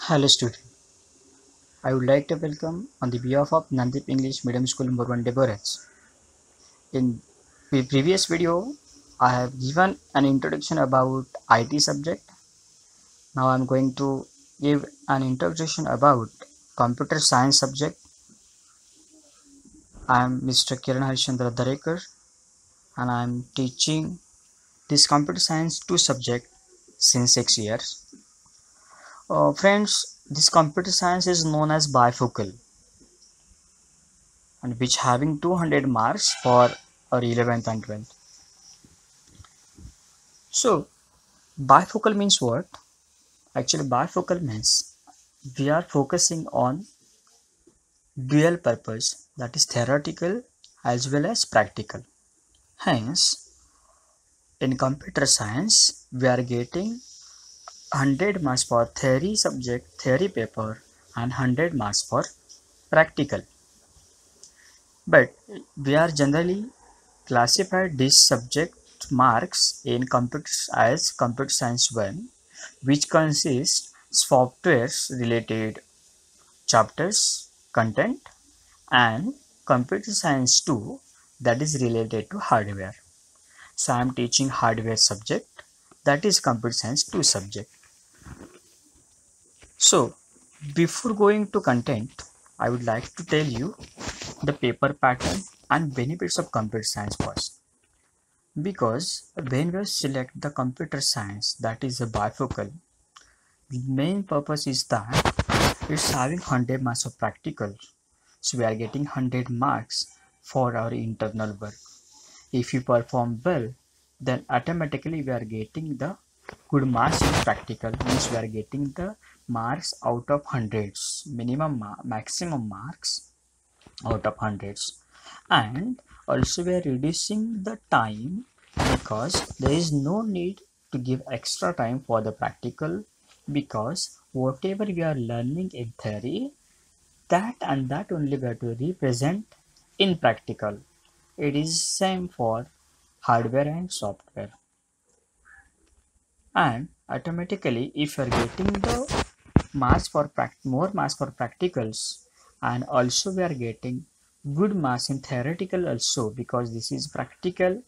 Hello student, I would like to welcome on the behalf of Nandip English Medium School Morvan Deborahs. In the previous video, I have given an introduction about IT subject. Now I am going to give an introduction about computer science subject. I am Mr. Kiran Harishchandra Dharekar and I am teaching this computer science 2 subject since 6 years. Friends, this computer science is known as bifocal and which having 200 marks for our 11th and 12th. So bifocal means what? Actually bifocal means we are focusing on dual purpose, that is theoretical as well as practical. Hence in computer science we are getting 100 marks for theory subject, theory paper and 100 marks for practical. But we are generally classified this subject marks in computers as computer science 1, which consists softwares related chapters content, and computer science 2, that is related to hardware. So I am teaching hardware subject, that is computer science 2 subject. So before going to content, I would like to tell you the paper pattern and benefits of computer science first. Because when we select the computer science, that is a bifocal, the main purpose is that it's having 100 marks of practical. So we are getting 100 marks for our internal work. If you perform well, then automatically we are getting the good marks in practical, means we are getting the marks out of hundreds, maximum marks out of hundreds. And also we are reducing the time because there is no need to give extra time for the practical, because whatever we are learning in theory, that and that only we have to represent in practical. It is same for hardware and software. And automatically if you are getting the marks for more marks for practicals, and also we are getting good marks in theoretical also, because this is practical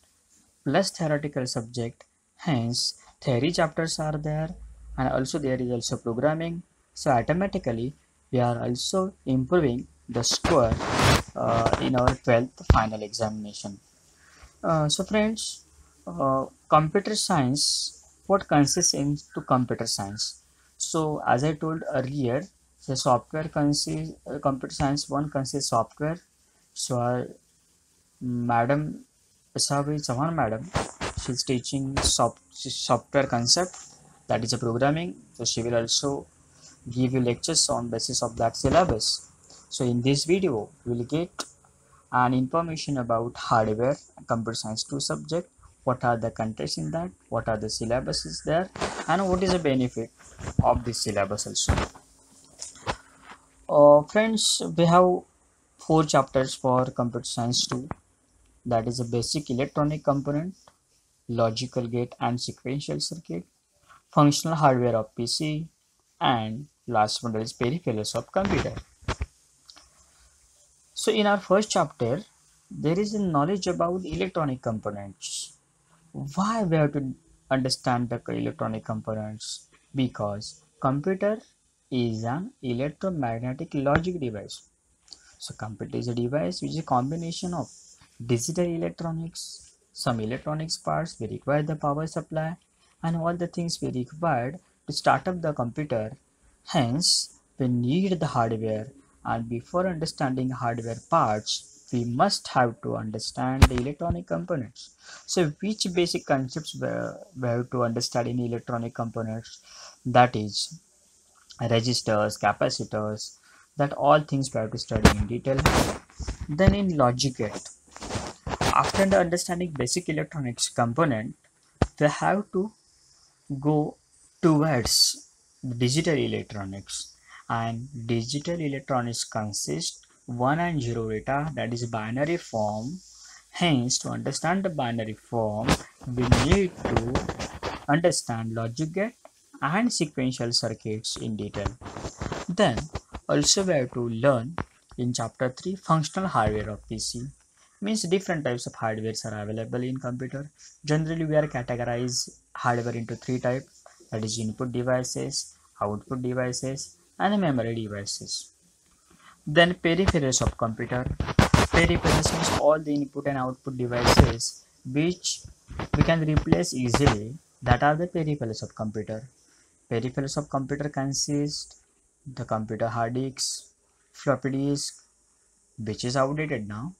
plus theoretical subject, hence theory chapters are there and also there is also programming. So automatically we are also improving the score in our 12th final examination. So friends, computer science, what consists into computer science? So as I told earlier, the software consists, computer science 1 consists software. So our madam Isabi Chavan madam, she's teaching software concept, that is a programming. So she will also give you lectures on basis of that syllabus. So in this video we will get an information about hardware computer science 2 subject, what are the contents in that, what are the syllabuses there, and what is the benefit of this syllabus also. Friends, we have 4 chapters for computer science 2, that is a basic electronic component, logical gate and sequential circuit, functional hardware of PC, and last one is peripherals of computer. So in our first chapter, there is a knowledge about electronic components. Why we have to understand the electronic components? Because computer is an electromagnetic logic device. So computer is a device which is a combination of digital electronics, some electronics parts we require the power supply, and all the things we required to start up the computer. Hence we need the hardware, and before understanding hardware parts we must have to understand the electronic components. So which basic concepts we have to understand in electronic components? That is resistors, capacitors, that all things we have to study in detail. Then in logic gate, after the understanding basic electronics component, we have to go towards digital electronics, and digital electronics consist 1 and 0 data, that is binary form. Hence to understand the binary form we need to understand logic gate and sequential circuits in detail. Then also we have to learn in chapter 3 functional hardware of PC. Means different types of hardwares are available in computer. Generally we are categorize hardware into three types, that is input devices, output devices and memory devices. Then peripherals of computer. Peripherals means all the input and output devices which we can replace easily, that are the peripherals of computer. Peripherals of computer consist the computer hard disk, floppy disk, which is outdated now,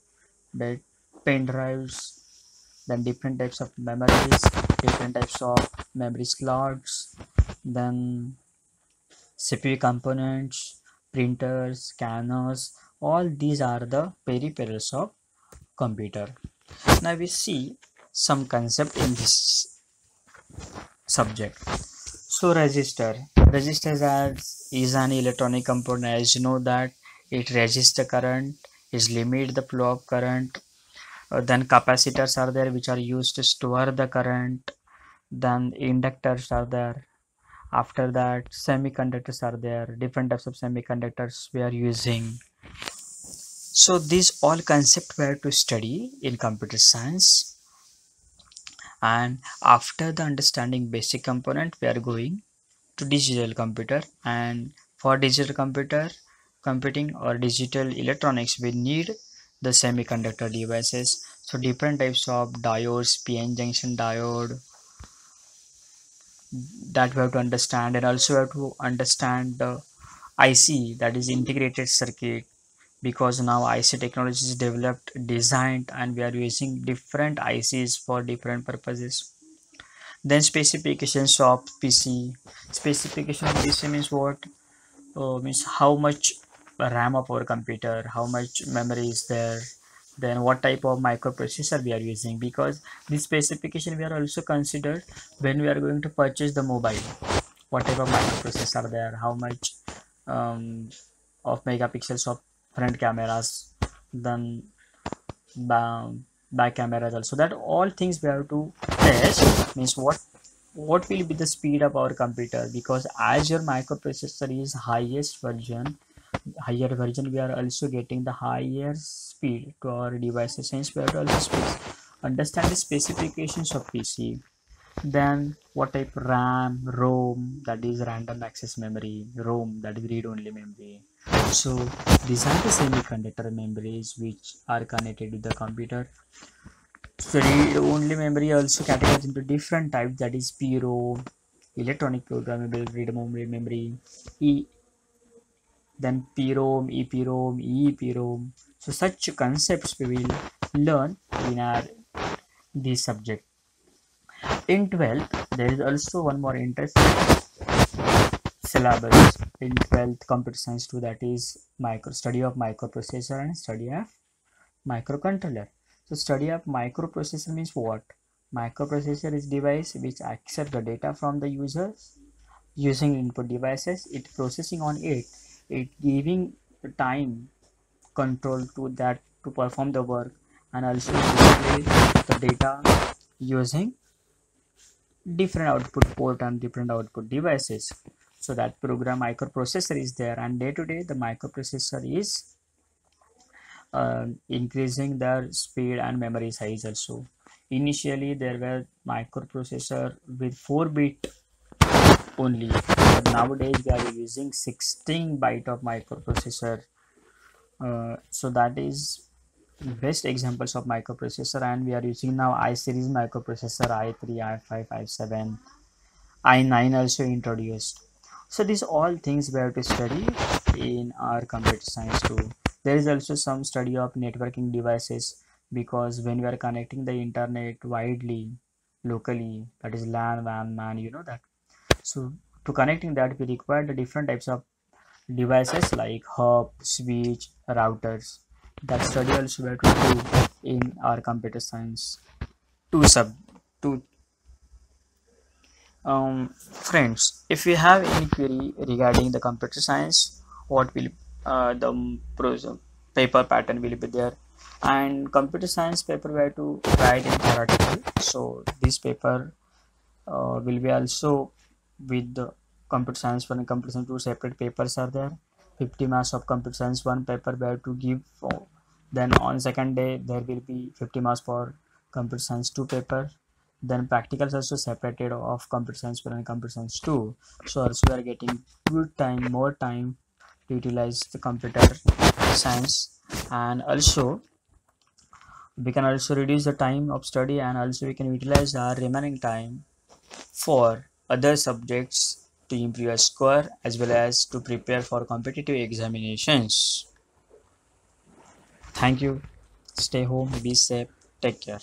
the pen drives, then different types of memories, different types of memory slots, then CPU components, printers, scanners, all these are the peripherals of computer. Now we see some concept in this subject. So resistor is an electronic component. As you know that it registers the current, is limit the flow of current. Then capacitors are there which are used to store the current. Then inductors are there. After that semiconductors are there. Different types of semiconductors we are using. So these all concepts we have to study in computer science. And after the understanding basic component, we are going to digital computer. And for digital computer computing or digital electronics, we need the semiconductor devices. So different types of diodes, p-n junction diode, that we have to understand. And also we have to understand the IC, that is integrated circuit, because now IC technology is developed, designed, and we are using different ICs for different purposes. Then specifications of PC. Specification of PC means what? Means how much RAM of our computer, how much memory is there, then what type of microprocessor we are using, because this specification we are also considered when we are going to purchase the mobile. What type of microprocessor are there, how much of megapixels of front cameras, then back cameras also. That all things we have to test. Means what will be the speed of our computer, because as your microprocessor is higher version, we are also getting the higher speed to our devices. Hence we have to also understand the specifications of PC. Then what type RAM, ROM, that is random access memory, ROM, that is read only memory. So these are the semiconductor memories which are connected with the computer. So read only memory also categorized into different types, that is PROM, electronic programmable read only memory, then PROM, EPROM, EEPROM. So such concepts we will learn in our this subject. In 12th, there is also one more interesting syllabus in 12th computer science 2, that is study of microprocessor and study of microcontroller. So study of microprocessor means what? Microprocessor is device which accept the data from the users using input devices, it processing on it giving time control to that to perform the work, and also display the data using different output port and different output devices. So that program microprocessor is there, and day to day the microprocessor is increasing their speed and memory size also. Initially there were microprocessor with 4-bit only, but nowadays we are using 16 byte of microprocessor. So that is best examples of microprocessor, and we are using now I series microprocessor, i3, i5, i7, i9 also introduced. So these all things we have to study in our computer science too. There is also some study of networking devices, because when we are connecting the internet widely locally, that is LAN, WAN, MAN, you know that. So to connecting that we require the different types of devices like hub, switch, routers. That study also we have to do in our computer science two. Friends, if you have any query regarding the computer science, what will the paper pattern will be there, and computer science paper we have to write in theoretical. So this paper will be also with the computer science 1 and computer science 2 separate papers are there. 50 marks of computer science 1 paper we have to give for, then on second day there will be 50 marks for computer science 2 paper. Then practicals also separated of computer science 1 and computer science 2. So also we are getting good time, more time to utilize the computer science. And also we can also reduce the time of study, and also we can utilize our remaining time for other subjects to improve your score as well as to prepare for competitive examinations. Thank you. Stay home, be safe, take care.